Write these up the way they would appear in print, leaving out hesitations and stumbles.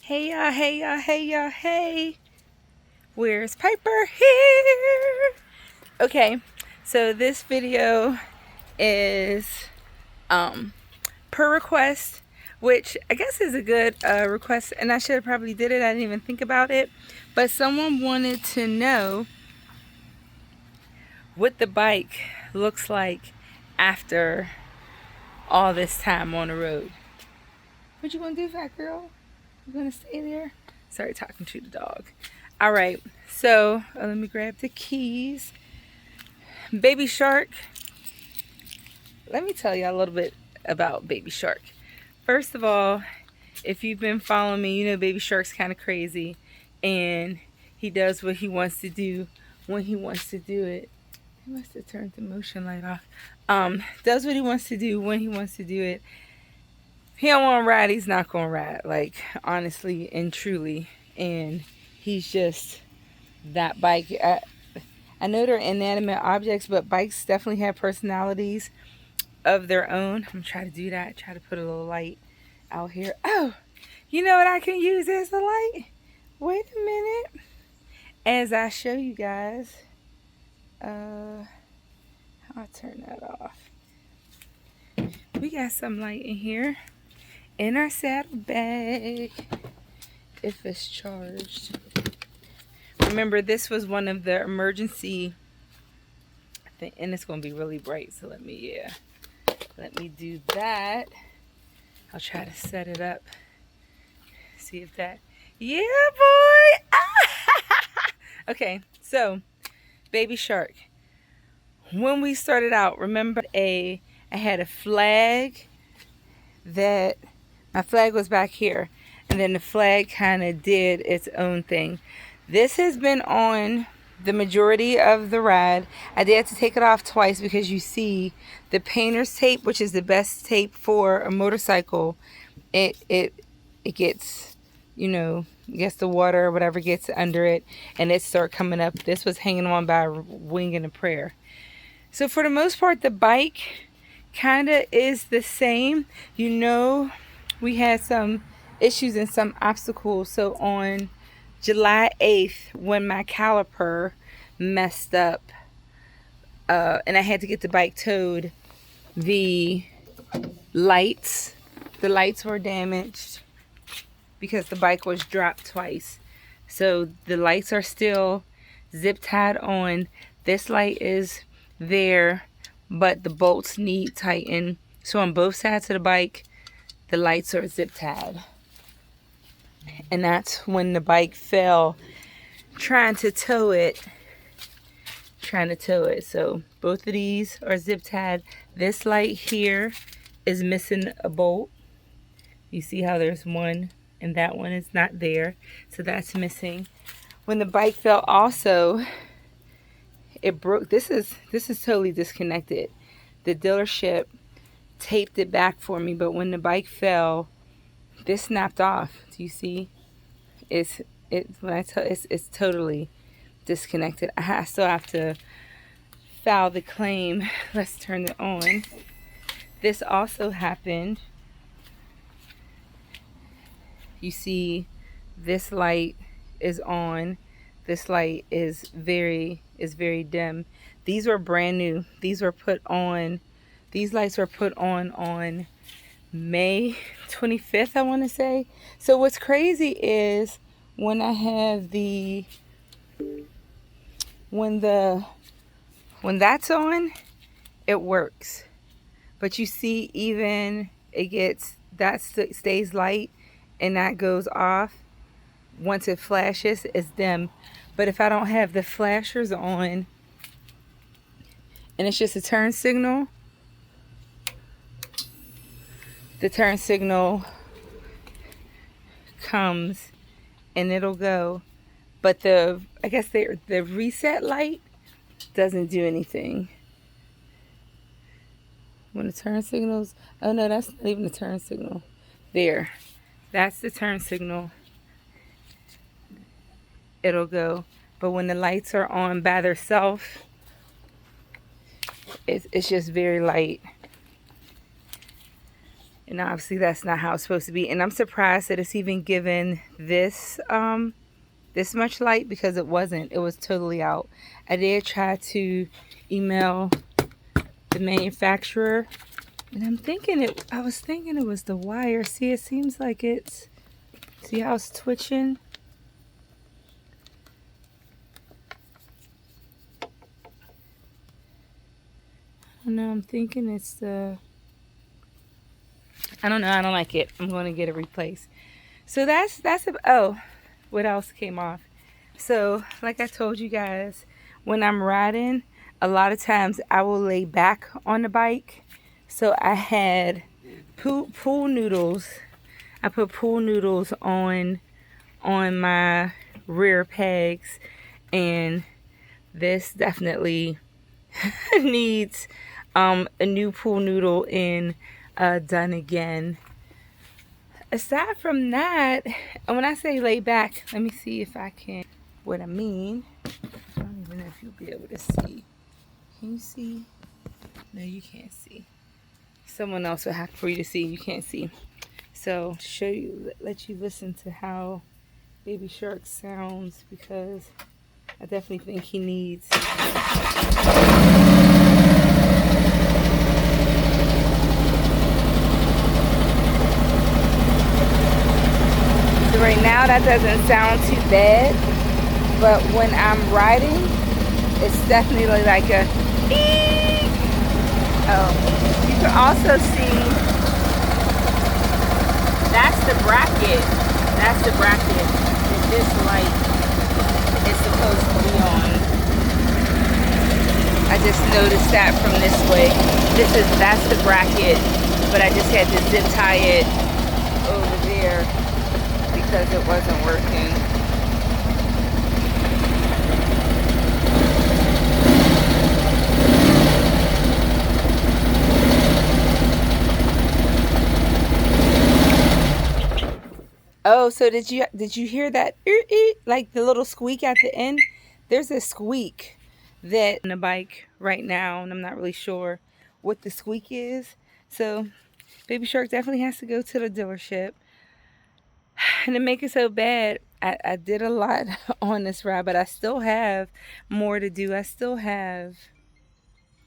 Hey y'all, hey y'all, hey y'all, hey. Where's Piper? Here. Okay, so this video is per request, which I guess is a good request, and I should have probably did it. I didn't even think about it. But someone wanted to know what the bike looks like after all this time on the road. What you gonna do, fat girl? You gonna stay there? Sorry, talking to the dog. All right, so let me grab the keys. Baby Shark. Let me tell you a little bit about Baby Shark. First of all, if you've been following me, you know Baby Shark's kind of crazy, and he does what he wants to do when he wants to do it. He must have turned the motion light off. Does what he wants to do when he wants to do it. If he don't want to ride, he's not gonna ride. Like, honestly and truly, and he's just that bike. I know they're inanimate objects, but bikes definitely have personalities of their own. I'm gonna try to do that. Try to put a little light out here. Oh, you know what I can use as a light? Wait a minute. As I show you guys, how I turn that off. We got some light in here in our saddlebag if it's charged. Remember, this was one of the emergency thing, and it's gonna be really bright. So let me do that. I'll try to set it up. See if that. Yeah, boy. Ah! Okay, so Baby Shark. When we started out, remember I had a flag that my flag was back here, and then the flag kind of did its own thing. This has been on the majority of the ride. I did have to take it off twice because you see the painter's tape, which is the best tape for a motorcycle. It gets, you know, gets the water or whatever gets under it, and it start coming up. This was hanging on by a wing and a prayer. So for the most part, the bike kind of is the same. You know, we had some issues and some obstacles. So on July 8th, when my caliper messed up, and I had to get the bike towed, the lights were damaged because the bike was dropped twice. So the lights are still zip tied on. This light is there, but the bolts need tightened. So on both sides of the bike, the lights are zip tied. And that's when the bike fell trying to tow it. So both of these are zip tied. This light here is missing a bolt. You see how there's one and that one is not there. So that's missing. When the bike fell also, it broke. This is totally disconnected. The dealership taped it back for me, but when the bike fell, this snapped off. Do you see? It's totally disconnected. I still have to file the claim. Let's turn it on. This also happened. You see, this light is on. This light is very dim. These were brand new. These were put on. These lights were put on May 25th, I want to say. So what's crazy is when I have when that's on, it works. But you see, even that stays light and that goes off. Once it flashes, it's dim. But if I don't have the flashers on and it's just a turn signal, the turn signal comes and it'll go. But the reset light doesn't do anything. When the turn signals, oh no, that's not even the turn signal. There, that's the turn signal. It'll go. But when the lights are on by themselves, it's just very light. And obviously that's not how it's supposed to be. And I'm surprised that it's even given this this much light, because it wasn't. It was totally out. I did try to email the manufacturer, and I was thinking it was the wire. See, it seems like it's, see how it's twitching? I don't know, I'm thinking it's the, I don't know, I don't like it. I'm going to get it replaced. So that's oh, what else came off? So, like I told you guys, when I'm riding, a lot of times I will lay back on the bike. So I had pool noodles. I put pool noodles on my rear pegs, and this definitely needs a new pool noodle and done again. Aside from that, and when I say lay back, let me see if I can, what I mean. I don't even know if you'll be able to see. Can you see? No, you can't see. Someone else will have for you to see. You can't see. So to show you, let you listen to how Baby Shark sounds, because I definitely think he needs. So right now that doesn't sound too bad, but when I'm riding, it's definitely like a eek. Oh, you can also see that's the bracket. That's the bracket that this light is supposed to be on. I just noticed that from this way. That's the bracket, but I just had to zip tie it over there because it wasn't working. Oh, so did you hear that? Like the little squeak at the end? There's a squeak that on the bike right now, and I'm not really sure what the squeak is. So Baby Shark definitely has to go to the dealership. And to make it so bad, I did a lot on this ride, but I still have more to do. I still have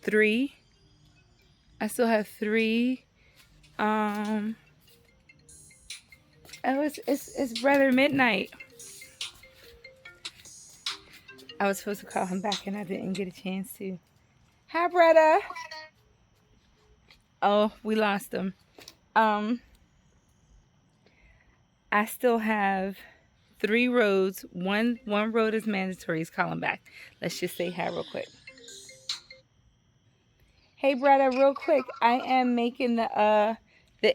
three. Oh, it's Brother Midnight. I was supposed to call him back and I didn't get a chance to. Hi, brother. Oh, we lost him. I still have 3 roads. One road is mandatory. He's calling back. Let's just say hi real quick. Hey, brother, real quick. I am making the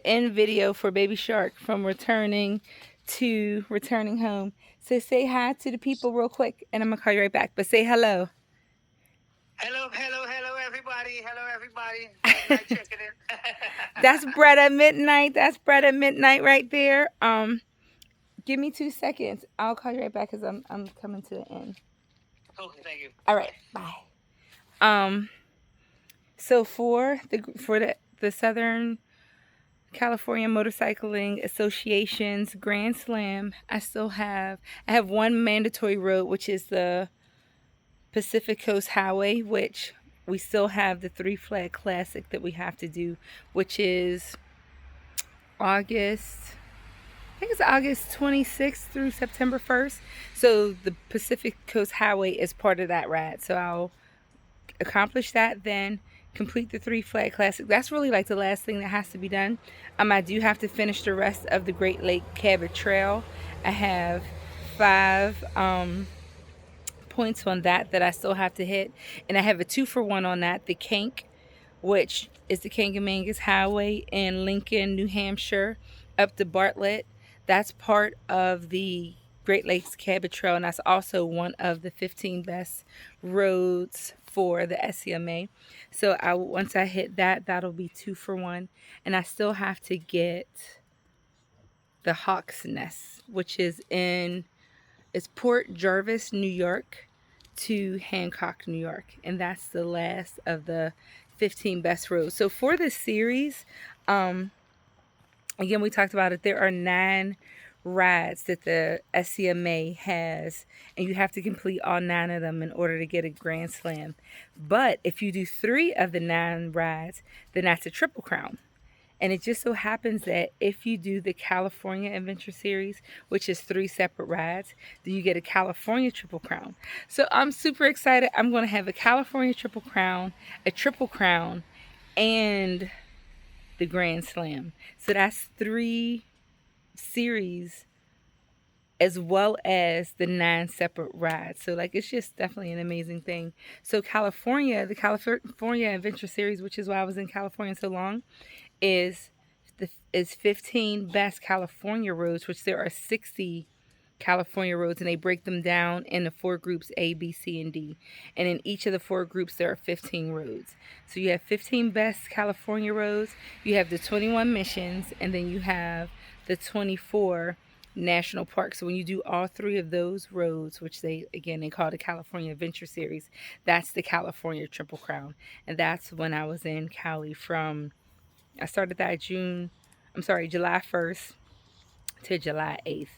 end video for Baby Shark from returning home. So say hi to the people real quick, and I'm gonna call you right back. But say hello. Hello, everybody. Hello, everybody. Midnight checking in. That's Bretta Midnight. That's Bretta Midnight right there. Give me 2 seconds. I'll call you right back because I'm coming to the end. Okay, thank you. All right, bye. So for the Southern California Motorcycling Association's Grand Slam, I have one mandatory road, which is the Pacific Coast Highway, which we still have the 3 Flag Classic that we have to do, which is August 26th through September 1st. So the Pacific Coast Highway is part of that ride. So I'll accomplish that, then complete the 3 Flag Classic. That's really like the last thing that has to be done. I do have to finish the rest of the Great Lake Cabot Trail. I have 5 points on that I still have to hit, and I have a 2-for-1 on that. The Kank, which is the Kangamangas Highway in Lincoln, New Hampshire, up to Bartlett. That's part of the Great Lakes Cabot Trail, and that's also one of the 15 best roads for the SCMA. So once I hit that, that'll be 2-for-1, and I still have to get the Hawk's Nest, which is it's Port Jervis, New York to Hancock, New York, and that's the last of the 15 best roads. So for this series, Again, we talked about it. There are 9 rides that the SCMA has, and you have to complete all 9 of them in order to get a Grand Slam. But if you do 3 of the 9 rides, then that's a Triple Crown. And it just so happens that if you do the California Adventure Series, which is 3 separate rides, then you get a California Triple Crown. So I'm super excited. I'm going to have a California Triple Crown, a Triple Crown, and the Grand Slam. So that's 3 series as well as the 9 separate rides. So like, it's just definitely an amazing thing. So California, the California Adventure Series, which is why I was in California so long, is 15 best California roads, which there are 60 California roads, and they break them down into 4 groups, A, B, C, and D. And in each of the 4 groups, there are 15 roads. So you have 15 best California roads, you have the 21 missions, and then you have the 24 national parks. So when you do all 3 of those roads, which they call the California Adventure Series, that's the California Triple Crown. And that's when I was in Cali I started that July 1st to July 8th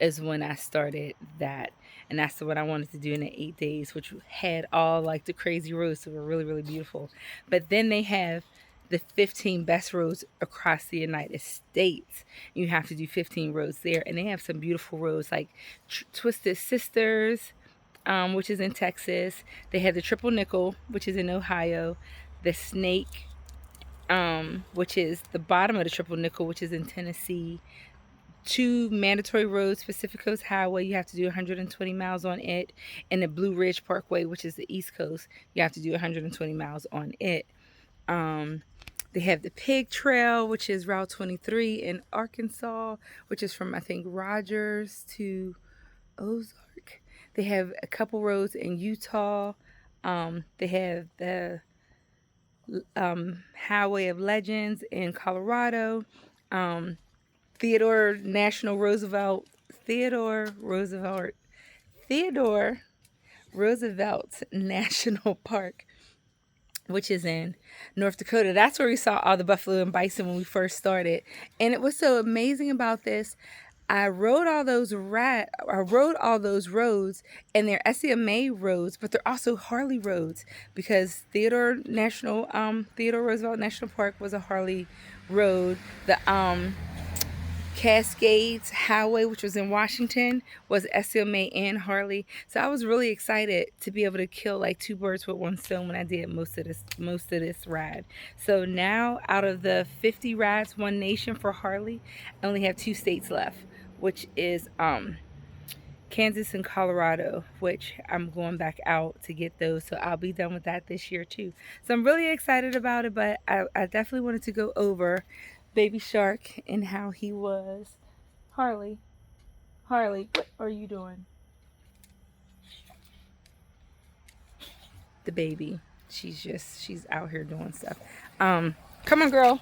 is when I started that. And that's what I wanted to do in the 8 days, which had all like the crazy roads that were really, really beautiful. But then they have the 15 best roads across the United States. You have to do 15 roads there. And they have some beautiful roads like Twisted Sisters, which is in Texas. They have the Triple Nickel, which is in Ohio. The Snake, which is the bottom of the Triple Nickel, which is in Tennessee. 2 mandatory roads, Pacific Coast Highway, you have to do 120 miles on it. And the Blue Ridge Parkway, which is the East Coast, you have to do 120 miles on it. They have the Pig Trail, which is Route 23 in Arkansas, which is from, I think, Rogers to Ozark. They have a couple roads in Utah. They have the Highway of Legends in Colorado. Theodore Roosevelt National Park, which is in North Dakota. That's where we saw all the buffalo and bison when we first started. And it was so amazing about this. I rode all those roads, and they're SCMA roads, but they're also Harley roads, because Theodore Roosevelt National Park was a Harley road. The Cascades Highway, which was in Washington, was SCMA and Harley. So I was really excited to be able to kill like 2 birds with 1 stone when I did most of this ride. So now, out of the 50 rides, One Nation for Harley, I only have 2 states left, which is Kansas and Colorado, which I'm going back out to get those. So I'll be done with that this year too. So I'm really excited about it, but I definitely wanted to go over Baby Shark and how he was. Harley, what are you doing? The baby, she's out here doing stuff. Come on, girl,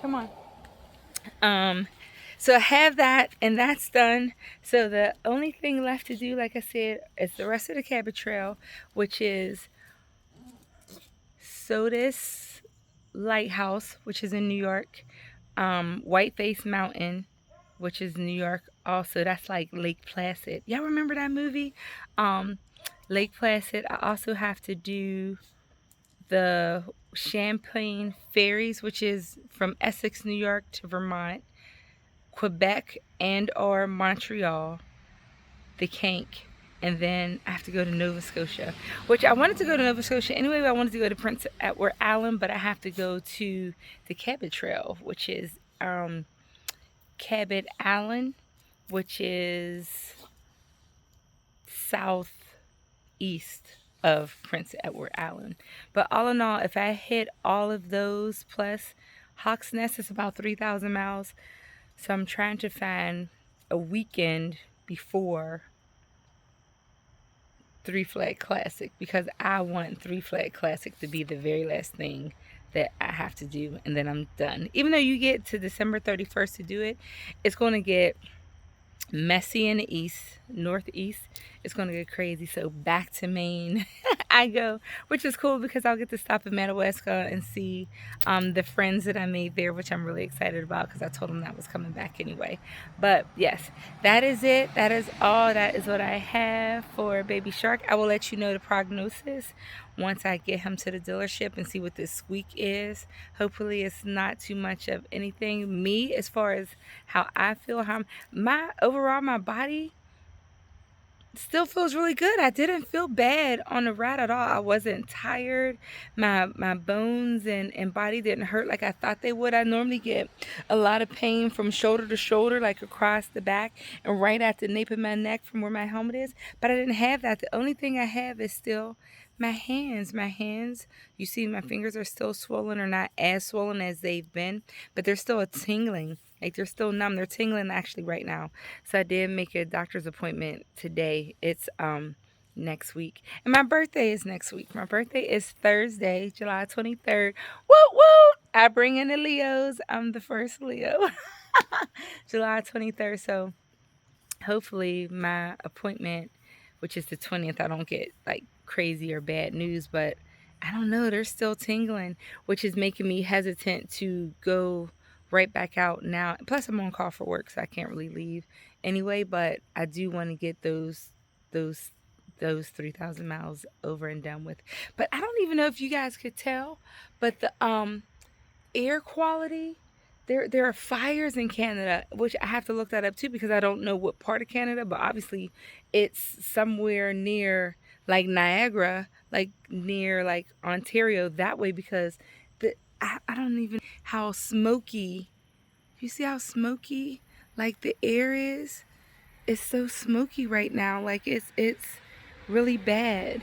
come on. So I have that, and that's done. So the only thing left to do, like I said, is the rest of the Cabot Trail, which is Sodus Lighthouse, which is in New York. Whiteface Mountain, which is New York also. That's like Lake Placid. Y'all remember that movie? Lake Placid. I also have to do the Champlain Ferries, which is from Essex, New York to Vermont, Quebec and or Montreal, the Kank, and then I have to go to Nova Scotia, which I wanted to go to Nova Scotia anyway. I wanted to go to Prince Edward Island, but I have to go to the Cabot Trail, which is Cabot Island, which is southeast of Prince Edward Island. But all in all, if I hit all of those plus Hawks Nest, is about 3,000 miles. So I'm trying to find a weekend before Three Flag Classic, because I want Three Flag Classic to be the very last thing that I have to do, and then I'm done. Even though you get to December 31st to do it, it's going to get messy in the northeast. It's going to get crazy. So back to Maine I go, which is cool because I'll get to stop in Madawaska and see the friends that I made there, which I'm really excited about because I told them that was coming back anyway. But yes, that is it. That is all. That is what I have for Baby Shark. I will let you know the prognosis once I get him to the dealership and see what this squeak is. Hopefully it's not too much of anything. Me, as far as how I feel, how my body still feels really good. I didn't feel bad on the ride at all. I wasn't tired. My bones and body didn't hurt like I thought they would. I normally get a lot of pain from shoulder to shoulder, like across the back and right at the nape of my neck from where my helmet is. But I didn't have that. The only thing I have is still my hands. My hands, you see my fingers are still swollen, or not as swollen as they've been, but they're still a tingling. Like they're still numb. They're tingling actually right now. So I did make a doctor's appointment today. It's next week. And my birthday is next week. My birthday is Thursday, July 23rd. Woo woo! I bring in the Leos. I'm the first Leo. July 23rd. So hopefully my appointment, which is the 20th, I don't get like crazy or bad news, but I don't know. They're still tingling, which is making me hesitant to go right back out now. Plus I'm on call for work, so I can't really leave anyway, but I do want to get those 3,000 miles over and done with. But I don't even know if you guys could tell, but the air quality, there are fires in Canada, which I have to look that up too because I don't know what part of Canada, but obviously it's somewhere near like Niagara, like near like Ontario that way, because I don't even how smoky. You see how smoky like the air is? It's so smoky right now. Like it's really bad.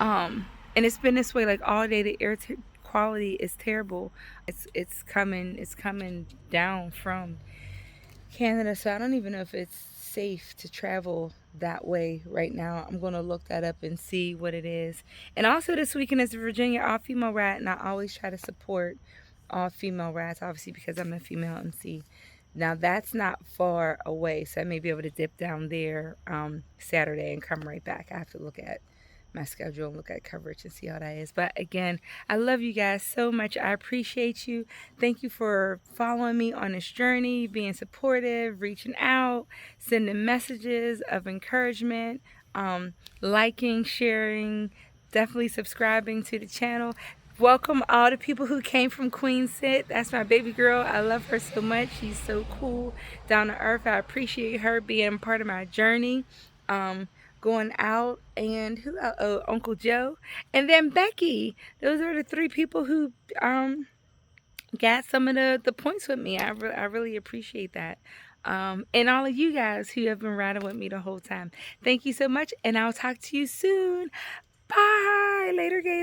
And it's been this way like all day. The air quality is terrible. It's coming down from Canada, so I don't even know if it's safe to travel that way right now. I'm going to look that up and see what it is. And also this weekend is the Virginia All-Female Ride, and I always try to support all-female rides, obviously because I'm a female MC. Now that's not far away, so I may be able to dip down there Saturday and come right back. I have to look at my schedule and look at coverage and see how that is. But again, I love you guys so much. I appreciate you. Thank you for following me on this journey, being supportive, reaching out, sending messages of encouragement, liking, sharing, definitely subscribing to the channel. Welcome all the people who came from Queen Sit. That's my baby girl. I love her so much. She's so cool, down to earth. I appreciate her being part of my journey. Going out, and who else? Oh, Uncle Joe, and then Becky. Those are the three people who got some of the points with me. I really appreciate that. And all of you guys who have been riding with me the whole time. Thank you so much, and I'll talk to you soon. Bye. Later, guys.